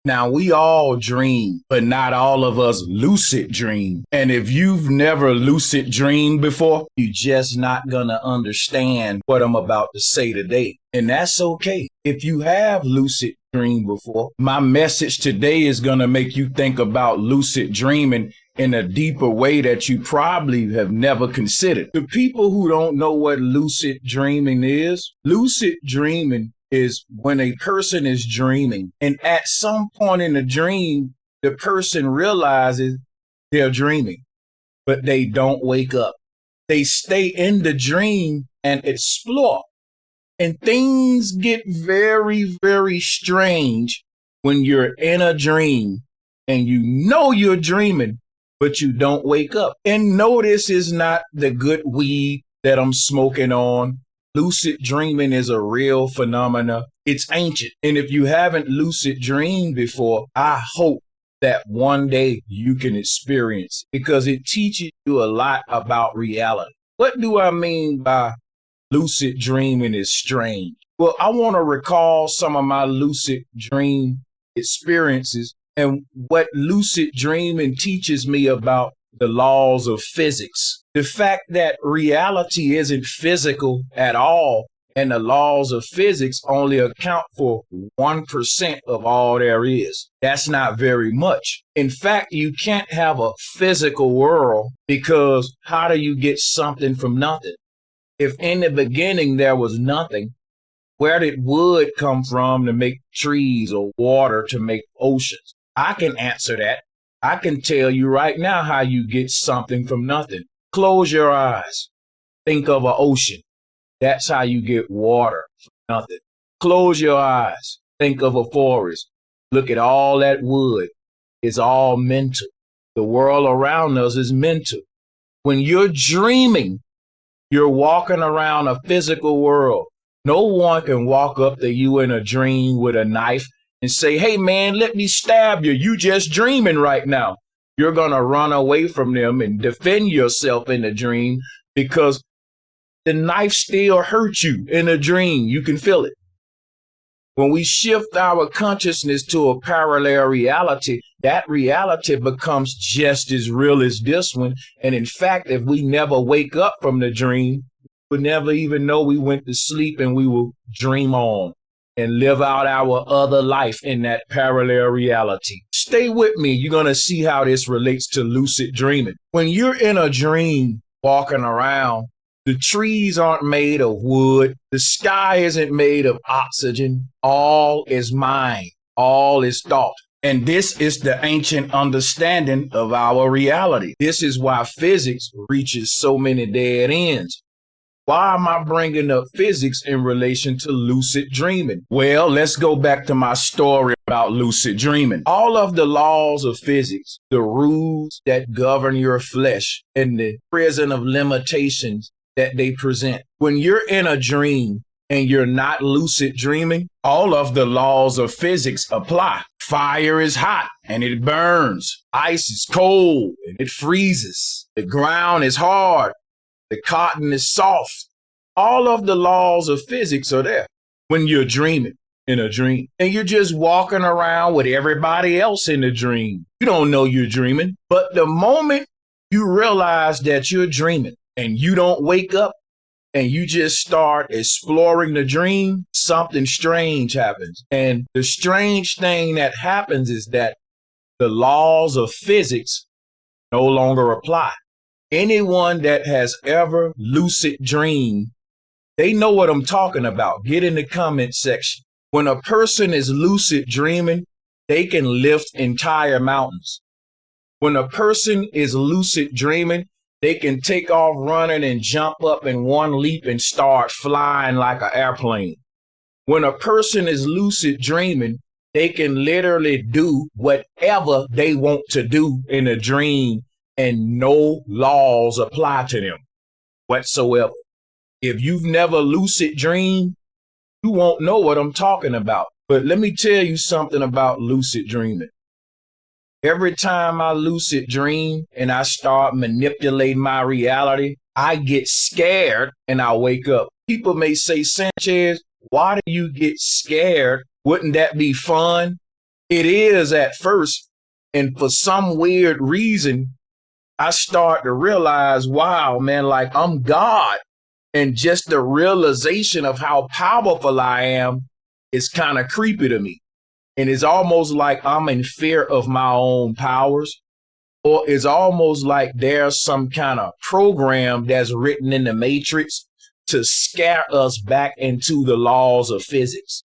Now, we all dream, but not all of us lucid dream. And if you've never lucid dreamed before, you're just not going to understand what I'm about to say today. And that's okay. If you have lucid dreamed before, my message today is going to make you think about lucid dreaming in a deeper way that you probably have never considered. The people who don't know what lucid dreaming is is when a person is dreaming, and at some point in the dream, the person realizes they're dreaming, but they don't wake up. They stay in the dream and explore. And things get very, very strange when you're in a dream and you know you're dreaming, but you don't wake up. And no, this is not the good weed that I'm smoking on. Lucid dreaming is a real phenomena. It's ancient. And if you haven't lucid dreamed before, I hope that one day you can experience it, because it teaches you a lot about reality. What do I mean by lucid dreaming is strange? Well, I want to recall some of my lucid dream experiences and what lucid dreaming teaches me about the laws of physics. The fact that reality isn't physical at all, and the laws of physics only account for 1% of all there is. That's not very much. In fact, you can't have a physical world, because how do you get something from nothing? If in the beginning there was nothing, where did wood come from to make trees, or water to make oceans? I can answer that. I can tell you right now how you get something from nothing. Close your eyes. Think of an ocean. That's how you get water from nothing. Close your eyes. Think of a forest. Look at all that wood. It's all mental. The world around us is mental. When you're dreaming, you're walking around a physical world. No one can walk up to you in a dream with a knife and say, hey man, let me stab you. You just dreaming right now. You're going to run away from them and defend yourself in the dream, because the knife still hurts you in a dream. You can feel it. When we shift our consciousness to a parallel reality, that reality becomes just as real as this one. And in fact, if we never wake up from the dream, we never even know we went to sleep, and we will dream on and live out our other life in that parallel reality. Stay with me. You're going to see how this relates to lucid dreaming. When you're in a dream walking around, the trees aren't made of wood. The sky isn't made of oxygen. All is mind. All is thought. And this is the ancient understanding of our reality. This is why physics reaches so many dead ends. Why am I bringing up physics in relation to lucid dreaming? Well, let's go back to my story about lucid dreaming. All of the laws of physics, the rules that govern your flesh, and the prison of limitations that they present. When you're in a dream and you're not lucid dreaming, all of the laws of physics apply. Fire is hot and it burns. Ice is cold and it freezes. The ground is hard. The cotton is soft. All of the laws of physics are there when you're dreaming in a dream. And you're just walking around with everybody else in the dream. You don't know you're dreaming. But the moment you realize that you're dreaming and you don't wake up and you just start exploring the dream, something strange happens. And the strange thing that happens is that the laws of physics no longer apply. Anyone that has ever lucid dreamed, they know what I'm talking about. Get in the comment section. When a person is lucid dreaming, they can lift entire mountains. When a person is lucid dreaming, they can take off running and jump up in one leap and start flying like an airplane. When a person is lucid dreaming, they can literally do whatever they want to do in a dream, and no laws apply to them whatsoever. If you've never lucid dreamed, you won't know what I'm talking about. But let me tell you something about lucid dreaming. Every time I lucid dream and I start manipulating my reality, I get scared and I wake up. People may say, Sanchez, why do you get scared? Wouldn't that be fun? It is at first. And for some weird reason, I start to realize, wow, man, like I'm God. And just the realization of how powerful I am is kind of creepy to me. And it's almost like I'm in fear of my own powers, or it's almost like there's some kind of program that's written in the matrix to scare us back into the laws of physics.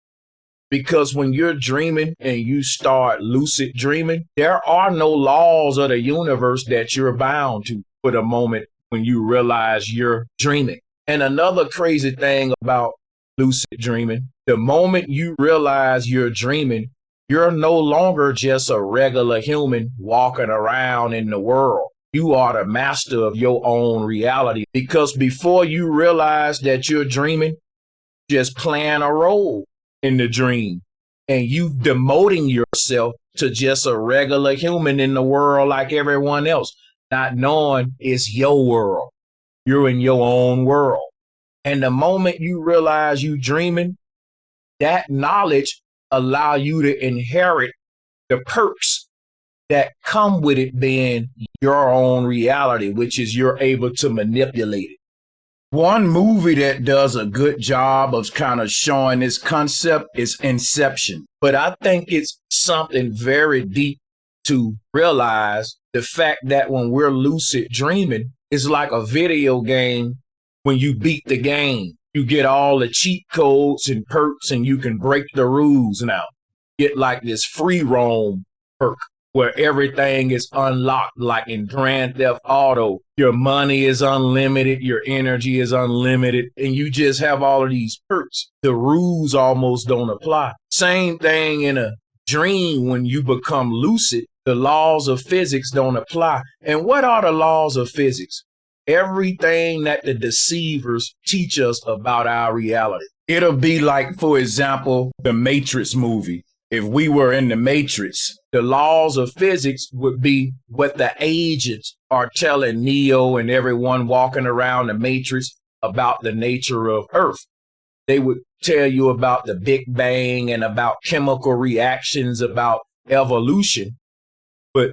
Because when you're dreaming and you start lucid dreaming, there are no laws of the universe that you're bound to for the moment when you realize you're dreaming. And another crazy thing about lucid dreaming, the moment you realize you're dreaming, you're no longer just a regular human walking around in the world. You are the master of your own reality, because before you realize that you're dreaming, just playing a role in the dream, and you demoting yourself to just a regular human in the world like everyone else, not knowing it's your world. You're in your own world. And the moment you realize you dreaming, that knowledge allow you to inherit the perks that come with it being your own reality, which is you're able to manipulate it. One movie that does a good job of kind of showing this concept is Inception. But I think it's something very deep to realize the fact that when we're lucid dreaming, it's like a video game. When you beat the game, you get all the cheat codes and perks, and you can break the rules now. Get like this free roam perk where everything is unlocked, like in Grand Theft Auto. Your money is unlimited, your energy is unlimited, and you just have all of these perks. The rules almost don't apply. Same thing in a dream. When you become lucid, the laws of physics don't apply. And what are the laws of physics? Everything that the deceivers teach us about our reality. It'll be like, for example, the Matrix movie. If we were in the Matrix, the laws of physics would be what the agents are telling Neo and everyone walking around the Matrix about the nature of Earth. They would tell you about the Big Bang and about chemical reactions, about evolution. But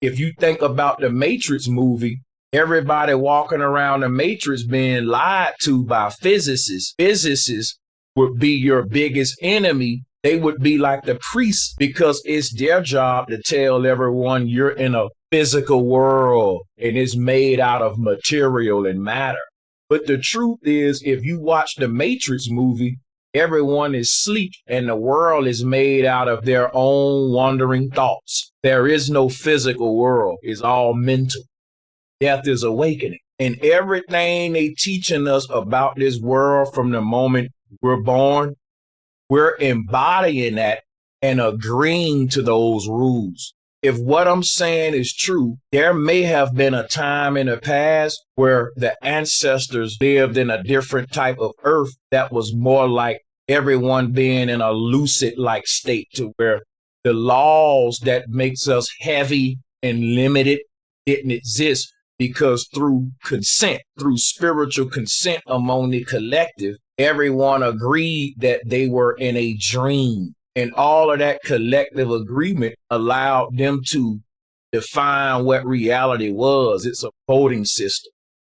if you think about the Matrix movie, everybody walking around the Matrix being lied to by physicists. Physicists would be your biggest enemy. They would be like the priests, because it's their job to tell everyone you're in a physical world and it's made out of material and matter. But the truth is, if you watch the Matrix movie, everyone is asleep and the world is made out of their own wandering thoughts. There is no physical world. It's all mental. Death is awakening. And everything they teaching us about this world from the moment we're born, we're embodying that and agreeing to those rules. If what I'm saying is true, there may have been a time in the past where the ancestors lived in a different type of earth that was more like everyone being in a lucid-like state, to where the laws that makes us heavy and limited didn't exist, because through consent, through spiritual consent among the collective, everyone agreed that they were in a dream. And all of that collective agreement allowed them to define what reality was. It's a voting system.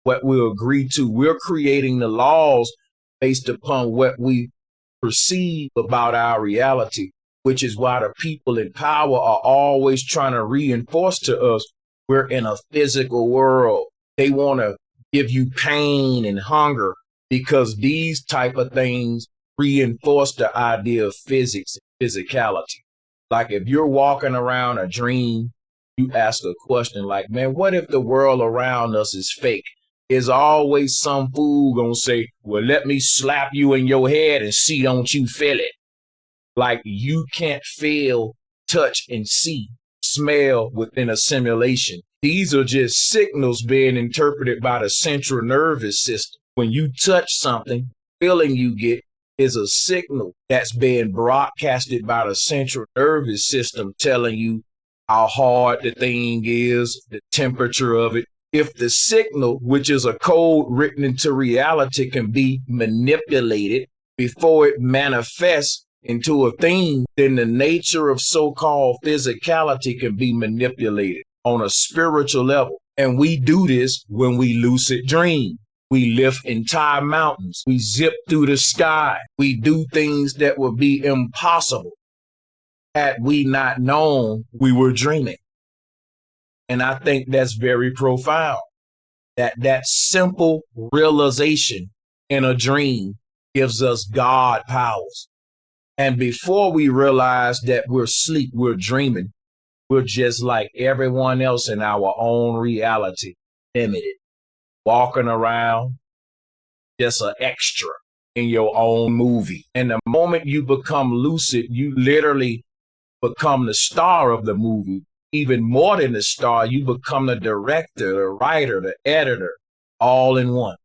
What we agree to, we're creating the laws based upon what we perceive about our reality, which is why the people in power are always trying to reinforce to us we're in a physical world. They want to give you pain and hunger, because these type of things reinforce the idea of physics and physicality. Like if you're walking around a dream, you ask a question like, man, what if the world around us is fake? There's always some fool gonna say, well, let me slap you in your head and see, don't you feel it? Like you can't feel, touch, and see, smell within a simulation. These are just signals being interpreted by the central nervous system. When you touch something, feeling you get is a signal that's being broadcasted by the central nervous system, telling you how hard the thing is, the temperature of it. If the signal, which is a code written into reality, can be manipulated before it manifests into a thing, then the nature of so-called physicality can be manipulated on a spiritual level. And we do this when we lucid dream. We lift entire mountains. We zip through the sky. We do things that would be impossible had we not known we were dreaming. And I think that's very profound. That simple realization in a dream gives us God powers. And before we realize that we're asleep, we're dreaming, we're just like everyone else in our own reality, limited, walking around, just an extra in your own movie. And the moment you become lucid, you literally become the star of the movie. Even more than the star, you become the director, the writer, the editor, all in one.